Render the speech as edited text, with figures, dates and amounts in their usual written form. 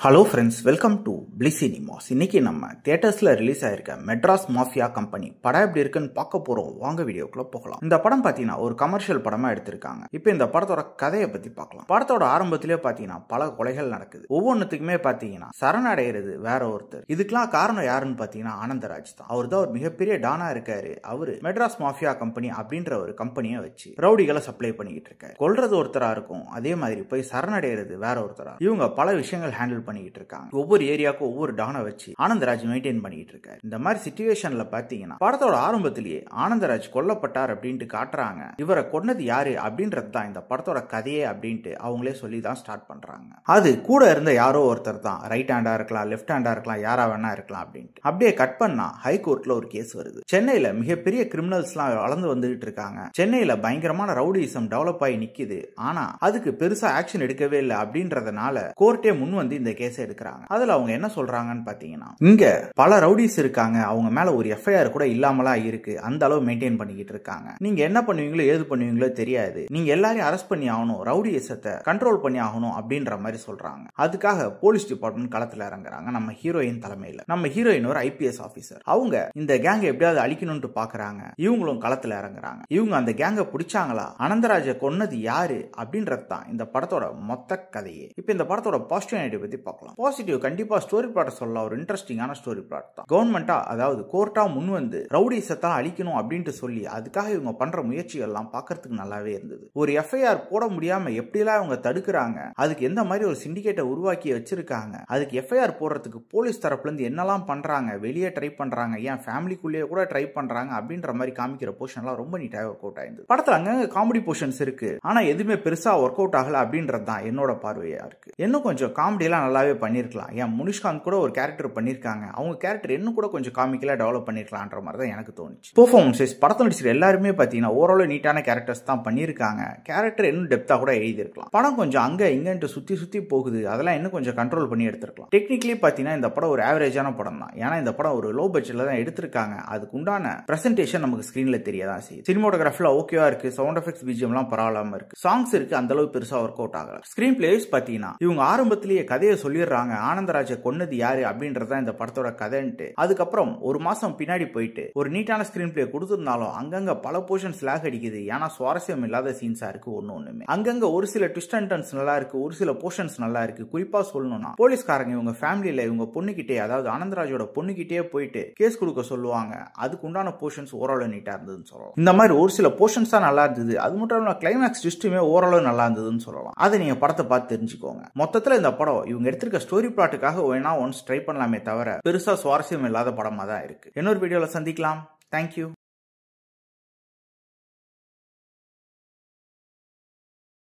Hello friends, welcome to bliss cinemas. இன்னைக்கு நம்ம தியேட்டர்ஸ்ல release ஆயிருக்க மெட்ராஸ் மாஃபியா கம்பெனி படம் எப்படி இருக்குன்னு பார்க்க போறோம். வாங்க வீடியோக்குள்ள போகலாம். இந்த படம் பாத்தீங்கன்னா ஒரு கமர்ஷியல் படமா எடுத்திருக்காங்க. இப்போ இந்த படத்தோட கதையை பத்தி பார்க்கலாம். படத்தோட ஆரம்பத்திலேயே பாத்தீங்கன்னா பல கொலைகள் நடக்குது. ஒவ்வொன்றுத்துக்குமே பாத்தீங்கன்னா சரணடைகிறது வேற ஒருத்தர். இதுக்கெல்லாம் காரணம் யாருன்னு பாத்தீங்கன்னா ஆனந்தராஜ் தான். அவர் தான் ஒரு மிகப்பெரிய டானா இருக்காரு. அவரு மெட்ராஸ் மாஃபியா கம்பெனி அப்படின்ற ஒரு கம்பெனியை வச்சு ரவுடிகளை சப்ளை பண்ணிக்கிட்டு இருக்காரு. கொல்றது ஒருத்தரா இருக்கும், அதே மாதிரி போய் சரணடைகிறது வேற ஒருத்தரா. இவங்க பல விஷயங்கள் ஹேண்டில் பண்ணிட்டு இருக்காங்க. ஒவ்வொரு ஏரியாவுக்கும் ஒவ்வொரு டானை வச்சு ஆனந்தராஜ் மெயின்டைன் பண்ணிட்டு இருக்காரு. இந்த மாதிரி சிச்சுவேஷன்ல பாத்தீங்கன்னா படத்தோட ஆரம்பத்திலேயே ஆனந்தராஜ் கொல்லப்பட்டார் அப்படின்ட்டு காட்டுறாங்க. இவரை கொன்னது யாரு அப்படின்றது தான் இந்த படத்தோட கதையே அப்படின்ட்டு அவங்களே சொல்லி தான் ஸ்டார்ட் பண்றாங்க. அது கூட இருந்த யாரோ ஒருத்தர் தான். ரைட் ஹேண்டா இருக்கலாம், லெஃப்ட் ஹேண்டா இருக்கலாம், யாரா வேணா இருக்கலாம் அப்படின்ட்டு. அப்படியே கட் பண்ணா ஹைகோர்ட்ல ஒரு கேஸ் வருது. சென்னையில மிகப்பெரிய கிரிமினல்ஸ் எல்லாம் வளர்ந்து வந்துகிட்டு இருக்காங்க. சென்னையில பயங்கரமான ரவுடிசம் டெவலப் ஆகி நிக்குது. ஆனா அதுக்கு பெருசா ஆக்ஷன் எடுக்கவே இல்லை அப்படின்றதுனால கோர்ட்டே முன் வந்து இந்த கேஸ் எடுக்கிறாங்க. அதுல அவங்க என்ன சொல்றாங்கன்னு பாத்தீங்கன்னா, இங்க பல ரவுடிஸ் இருக்காங்க, அவங்க மேல ஒரு எஃப்ஐஆர் கூட இல்லாமலா இருக்கு, அந்த அளவு மெயின்டைன் பண்ணிக்கிட்டு இருக்காங்க. நீங்க என்ன பண்ணுவீங்களோ ஏது பண்ணுவீங்களோ தெரியாது, நீங்க எல்லாரையும் அரெஸ்ட் பண்ணி ஆகணும், ரவுடிசத்தை கண்ட்ரோல் பண்ணி ஆகணும் அப்படின்ற மாதிரி சொல்றாங்க. அதுக்காக போலீஸ் டிபார்ட்மெண்ட் களத்துல இறங்குறாங்க. நம்ம ஹீரோயின் தலைமையில. நம்ம ஹீரோயின் ஒரு ஐபிஎஸ் ஆபீசர். அவங்க இந்த கேங் எப்படியாவது அழிக்கணும்னு பாக்குறாங்க. இவங்களும் களத்துல இறங்குறாங்க. இவங்க அந்த கேங்க பிடிச்சாங்களா, ஆனந்தராஜை கொன்னது யாரு அப்படின்றது தான் இந்த படத்தோட மொத்த கதையே. இப்ப இந்த படத்தோட பாசிட்டிவ் பத்தி பார்க்கலாம். பாசிட்டிவ் கண்டிப்பா ஸ்டோரி பிளாட் சொல்லலாம். ஒரு இன்ட்ரெஸ்டிங்கான ஸ்டோரி பிளாட் தான். கவர்மெண்டா அதாவது கோர்ட்டா முன் வந்து ரவுடிசத்தை அழிக்கணும் அப்படின்ட்டு சொல்லி அதுக்காக இவங்க பண்ற முயற்சிகள் எல்லாம் பார்க்கறதுக்கு நல்லாவே இருந்தது. ஒரு எஃப்ஐஆர் போட முடியாம எப்படிலாம் இவங்க தடுக்கிறாங்க, அதுக்கு எந்த மாதிரி ஒரு சிண்டிகேட்டை உருவாக்கி வச்சிருக்காங்க, அதுக்கு எஃப்ஐஆர் போடுறதுக்கு போலீஸ் தரப்புல இருந்து என்னெல்லாம் பண்றாங்க, வெளியே ட்ரை பண்றாங்க, ஏன் ஃபேமிலிக்குள்ளேயே கூட ட்ரை பண்றாங்க அப்படின்ற மாதிரி காமிக்கிற போர்ஷன் எல்லாம் ரொம்ப நீட்டாக ஒர்க் அவுட் ஆயிருந்தது. படத்துல அங்கங்க காமெடி போர்ஷன்ஸ் இருக்கு, ஆனா எதுவுமே பெருசா ஒர்க் அவுட் ஆகல அப்படின்றது தான் என்னோட பார்வையா இருக்கு. இன்னும் கொஞ்சம் காமெடி எல்லாம் நல்லாவே பண்ணிருக்கலாம். ஏன் முனிஷ்காந்த் கூட ஒரு கேரக்டர் பண்ணிருக்காங்க, அவங்க கேரக்டர் இன்னும் கூட கொஞ்சம் காமிக்கலா டெவலப் பண்ணிருக்கலாம்ன்ற மாதிரி தான் எனக்கு தோணுச்சு. பெர்ஃபார்மன்ஸ் படத்தில் நடிச்சிருக்க எல்லாருமே பாத்தீங்கன்னா ஓரளவு நீட்டான கேரக்டர்ஸ் தான் பண்ணிருக்காங்க. கேரக்டர் இன்னும் டெப்தா கூட எழுதிருக்கலாம். படம் கொஞ்சம் அங்க இங்கன்ட்டு சுத்தி சுத்தி போகுது, அதெல்லாம் இன்னும் கொஞ்சம் கண்ட்ரோல் பண்ணி எடுத்திருக்கலாம். டெக்னிக்கலி பாத்தீங்கன்னா இந்த படம் ஒரு ஆவரேஜான படம் தான். ஏன்னா இந்த படம் ஒரு லோ பட்ஜெட்ல தான் எடுத்திருக்காங்க. அதுக்கு உண்டான பிரசன்டேஷன் நமக்கு ஸ்கிரீன்ல தெரியதான் செய்யுது. சினிமோட்டோகிராஃபில ஓகேவா இருக்கு, சவுண்ட் எஃபெக்ட்ஸ் பிஜிஎம் எல்லாம் பரவாயில்லாம இருக்கு, சாங்ஸ் இருக்கு, அந்த அளவு பெருசா ஒர்க் அவுட் ஆகல. ஸ்கிரீன் பிளேஸ் பாத்தீங்கன்னா இவங்க ஆரம்பத்திலேயே கதையை சொல்லிடுறாங்க, ஆனந்தராஜை கொன்னது யாரு அப்படின்றத இந்த படத்தோட கதைன்ட்டு. அதுக்கப்புறம் ஒரு மாசம் பின்னாடி போயிட்டு ஒரு நீட்டான ஸ்கிரீன் பிளே கொடுத்திருந்தாலும் அங்கங்க பல போர்ஷன்ஸ் லாக் அடிக்குது. ஏன்னா சுவாரஸ்யம் இல்லாத சீன்ஸா இருக்கு. ஒண்ணுமே அங்கங்க ஒரு சில ட்விஸ்ட் அண்ட் டர்ன்ஸ் நல்லா இருக்கு, ஒரு சில போர்ஷன்ஸ் நல்லா இருக்கு. குறிப்பா சொல்லணும்னா போலீஸ்காரங்க இவங்க ஃபேமிலியில இவங்க பொண்ணுகிட்டே, அதாவது ஆனந்தராஜோட பொண்ணுகிட்டே போயிட்டு கேஸ் கொடுக்க சொல்லுவாங்க. அதுக்கு உண்டான போர்ஷன்ஸ் ஓரளவு நீட்டா இருந்ததுன்னு சொல்லலாம். இந்த மாதிரி ஒரு சில போர்ஷன்ஸ் தான் நல்லா இருந்தது. அது மட்டும் இல்லாம கிளைமேக்ஸ் ட்விஸ்டுமே ஓரளவு நல்லா இருந்ததுன்னு சொல்லலாம். அதை நீங்க படத்தை பார்த்து தெரிஞ்சுக்கோங்க. மொத்தத்துல இந்த படம் இவங்க எடுத்திருக்க ஸ்டோரி பிளாட்டுக்காக வேணா ஒன்ஸ் ட்ரை பண்ணலாமே தவிர பெருசா சுவாரஸ்யம் இல்லாத படமா தான் இருக்கு. இன்னொரு வீடியோல சந்திக்கலாம். தேங்க்யூ.